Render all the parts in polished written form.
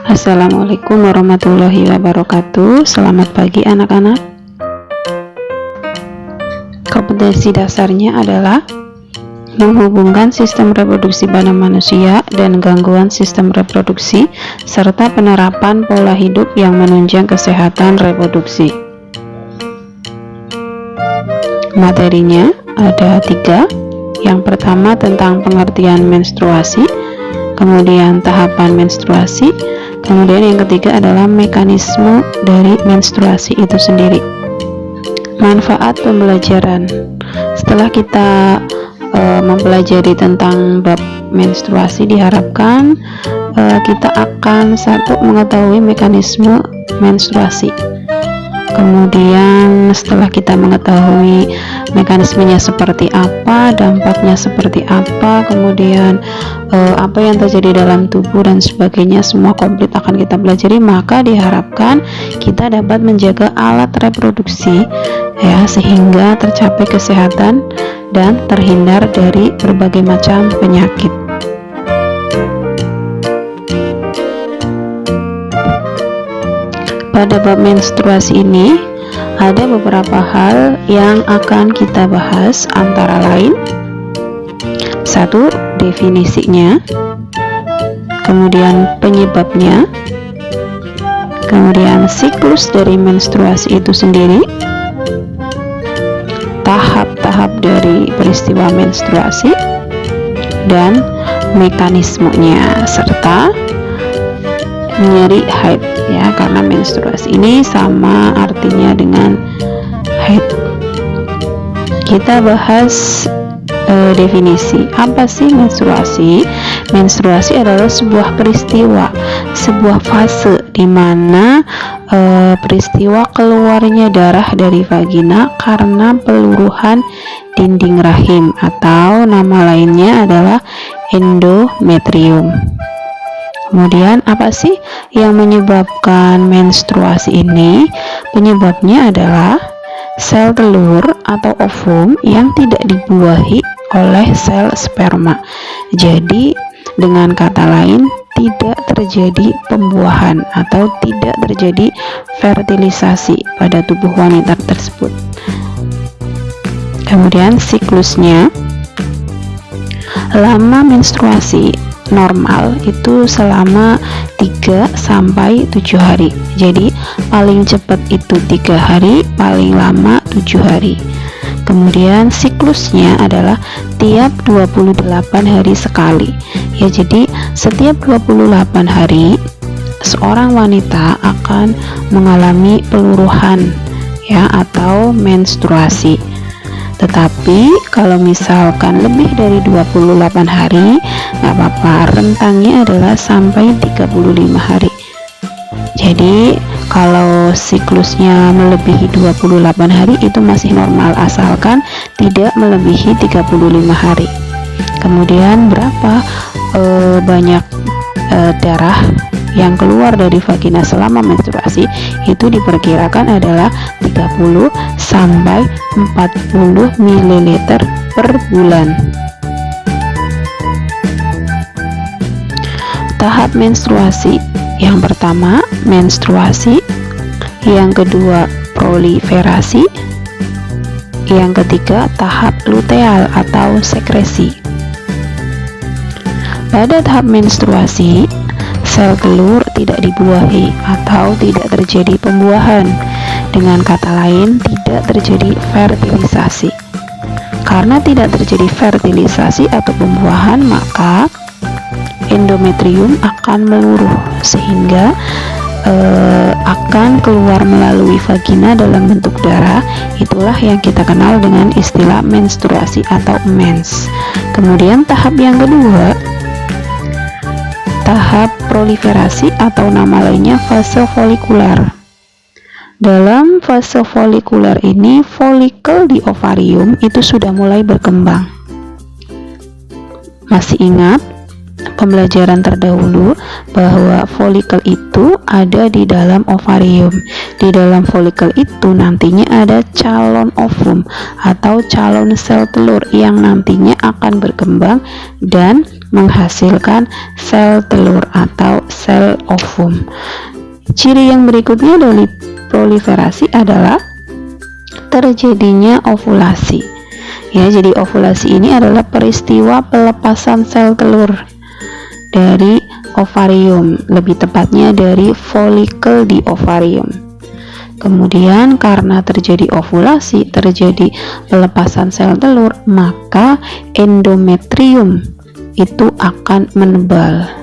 Assalamualaikum warahmatullahi wabarakatuh. Selamat pagi anak-anak. Kompetensi dasarnya adalah menghubungkan sistem reproduksi pada manusia dan gangguan sistem reproduksi serta penerapan pola hidup yang menunjang kesehatan reproduksi. Materinya ada 3. Yang pertama tentang pengertian menstruasi, kemudian tahapan menstruasi, kemudian yang ketiga adalah mekanisme dari menstruasi itu sendiri. Manfaat pembelajaran. Setelah kita mempelajari tentang bab menstruasi, diharapkan kita akan mengetahui mekanisme menstruasi. Kemudian setelah kita mengetahui mekanismenya seperti apa, dampaknya seperti apa, kemudian apa yang terjadi dalam tubuh dan sebagainya, semua komplit akan kita pelajari, maka diharapkan kita dapat menjaga alat reproduksi ya, sehingga tercapai kesehatan dan terhindar dari berbagai macam penyakit. Pada bab menstruasi ini ada beberapa hal yang akan kita bahas, antara lain 1. Definisinya, kemudian penyebabnya, kemudian siklus dari menstruasi itu sendiri, tahap-tahap dari peristiwa menstruasi, dan mekanismenya, serta nyeri haid ya, karena menstruasi ini sama artinya dengan haid. Kita bahas definisi. Apa sih menstruasi? Menstruasi adalah sebuah peristiwa, sebuah fase di mana peristiwa keluarnya darah dari vagina karena peluruhan dinding rahim, atau nama lainnya adalah endometrium. Kemudian apa sih yang menyebabkan menstruasi ini? Penyebabnya adalah sel telur atau ovum yang tidak dibuahi oleh sel sperma. Jadi dengan kata lain, tidak terjadi pembuahan atau tidak terjadi fertilisasi pada tubuh wanita tersebut. Kemudian siklusnya, lama menstruasi normal itu selama 3 sampai 7 hari. Jadi paling cepat itu 3 hari, paling lama 7 hari. Kemudian siklusnya adalah tiap 28 hari sekali. Ya, jadi setiap 28 hari seorang wanita akan mengalami peluruhan ya, atau menstruasi. Tetapi kalau misalkan lebih dari 28 hari nggak apa-apa, rentangnya adalah sampai 35 hari. Jadi kalau siklusnya melebihi 28 hari itu masih normal, asalkan tidak melebihi 35 hari. Kemudian berapa banyak darah yang keluar dari vagina selama menstruasi, itu diperkirakan adalah 30 sampai 40 ml per bulan. Tahap menstruasi. Yang pertama, menstruasi. Yang kedua, proliferasi. Yang ketiga, tahap luteal atau sekresi. Pada tahap menstruasi, sel telur tidak dibuahi atau tidak terjadi pembuahan. Dengan kata lain, tidak terjadi fertilisasi. Karena tidak terjadi fertilisasi atau pembuahan, maka endometrium akan meluruh sehingga akan keluar melalui vagina dalam bentuk darah. Itulah yang kita kenal dengan istilah menstruasi atau mens. Kemudian tahap yang kedua, tahap proliferasi atau nama lainnya fase folikuler. Dalam fase folikuler ini, folikel di ovarium itu sudah mulai berkembang. Masih ingat pembelajaran terdahulu bahwa folikel itu ada di dalam ovarium. Di dalam folikel itu nantinya ada calon ovum atau calon sel telur yang nantinya akan berkembang dan menghasilkan sel telur atau sel ovum. Ciri yang berikutnya dari proliferasi adalah terjadinya ovulasi. Ya, jadi ovulasi ini adalah peristiwa pelepasan sel telur dari ovarium, lebih tepatnya dari folikel di ovarium. Kemudian karena terjadi ovulasi, terjadi pelepasan sel telur, maka endometrium itu akan menebal.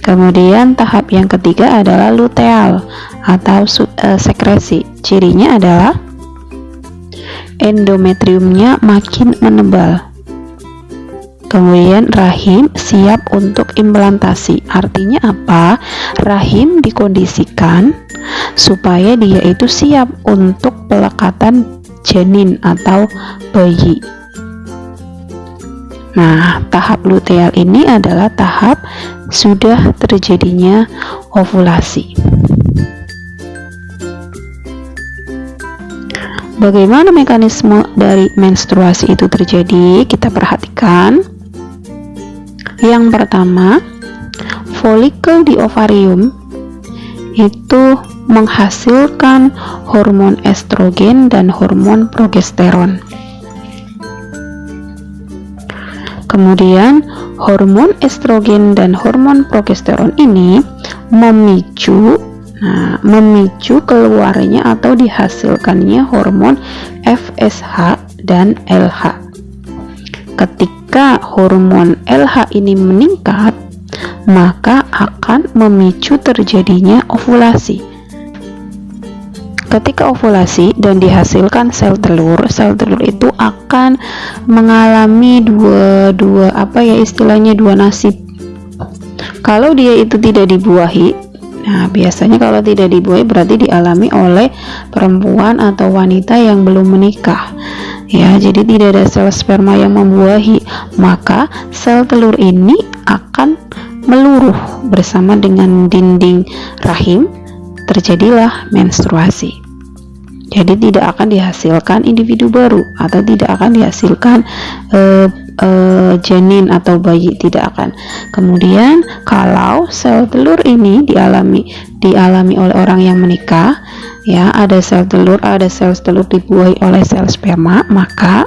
Kemudian tahap yang ketiga adalah luteal atau sekresi. Cirinya adalah endometriumnya makin menebal. Kemudian rahim siap untuk implantasi. Artinya apa? Rahim dikondisikan supaya dia itu siap untuk pelekatan janin atau bayi. Nah, tahap luteal ini adalah tahap sudah terjadinya ovulasi. Bagaimana mekanisme dari menstruasi itu terjadi? Kita perhatikan. Yang pertama, folikel di ovarium itu menghasilkan hormon estrogen dan hormon progesteron. Kemudian hormon estrogen dan hormon progesteron ini memicu keluarnya atau dihasilkannya hormon FSH dan LH. Ketika hormon LH ini meningkat, maka akan memicu terjadinya ovulasi. Ketika ovulasi dan dihasilkan sel telur itu akan mengalami dua nasib. Kalau dia itu tidak dibuahi, nah biasanya kalau tidak dibuahi berarti dialami oleh perempuan atau wanita yang belum menikah. Ya, jadi tidak ada sel sperma yang membuahi, maka sel telur ini akan meluruh bersama dengan dinding rahim, terjadilah menstruasi. Jadi tidak akan dihasilkan individu baru atau tidak akan dihasilkan janin atau bayi, tidak akan. Kemudian kalau sel telur ini dialami oleh orang yang menikah, ya, ada sel telur dibuahi oleh sel sperma, maka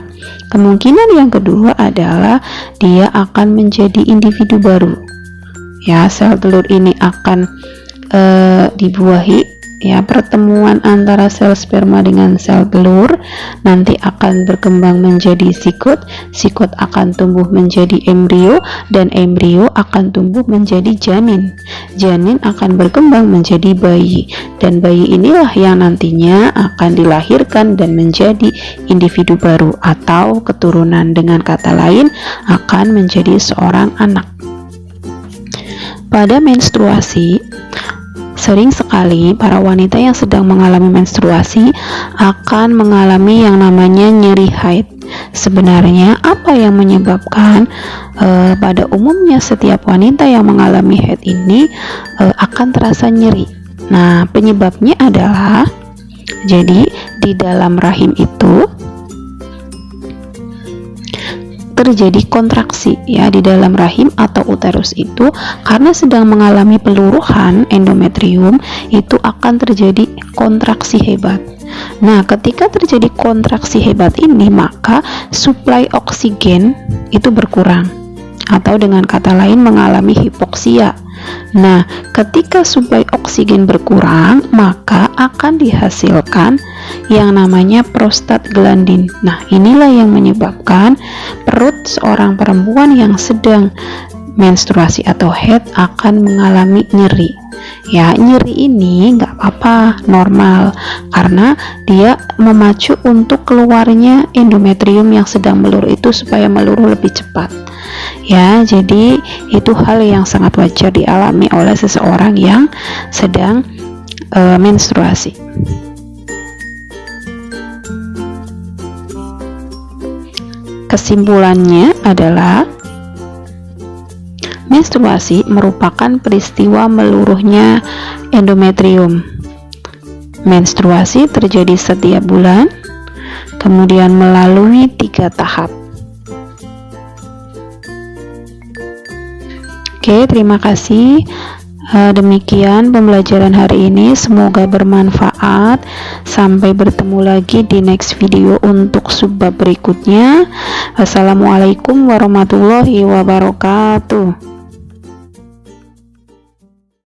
kemungkinan yang kedua adalah dia akan menjadi individu baru. Ya, sel telur ini akan dibuahi. Ya, pertemuan antara sel sperma dengan sel telur nanti akan berkembang menjadi zigot akan tumbuh menjadi embrio, dan embrio akan tumbuh menjadi janin akan berkembang menjadi bayi, dan bayi inilah yang nantinya akan dilahirkan dan menjadi individu baru atau keturunan, dengan kata lain akan menjadi seorang anak. Pada menstruasi, sering sekali para wanita yang sedang mengalami menstruasi akan mengalami yang namanya nyeri haid. Sebenarnya apa yang menyebabkan? Pada umumnya setiap wanita yang mengalami haid ini akan terasa nyeri. Nah, penyebabnya adalah, jadi di dalam rahim itu terjadi kontraksi, ya, di dalam rahim atau uterus itu karena sedang mengalami peluruhan endometrium, itu akan terjadi kontraksi hebat. Nah, ketika terjadi kontraksi hebat ini, maka suplai oksigen itu berkurang, atau dengan kata lain mengalami hipoksia. Nah, ketika suplai oksigen berkurang, maka akan dihasilkan yang namanya prostaglandin. Nah, inilah yang menyebabkan perut seorang perempuan yang sedang menstruasi atau haid akan mengalami nyeri. Ya, nyeri ini nggak apa-apa, normal, karena dia memacu untuk keluarnya endometrium yang sedang meluruh itu supaya meluruh lebih cepat. Ya, jadi itu hal yang sangat wajar dialami oleh seseorang yang sedang menstruasi. Kesimpulannya adalah Menstruasi merupakan peristiwa meluruhnya endometrium. Menstruasi terjadi setiap bulan, kemudian melalui 3 tahap. Oke, terima kasih. Demikian pembelajaran hari ini, semoga bermanfaat. Sampai bertemu lagi di next video untuk subbab berikutnya. Wassalamualaikum warahmatullahi wabarakatuh.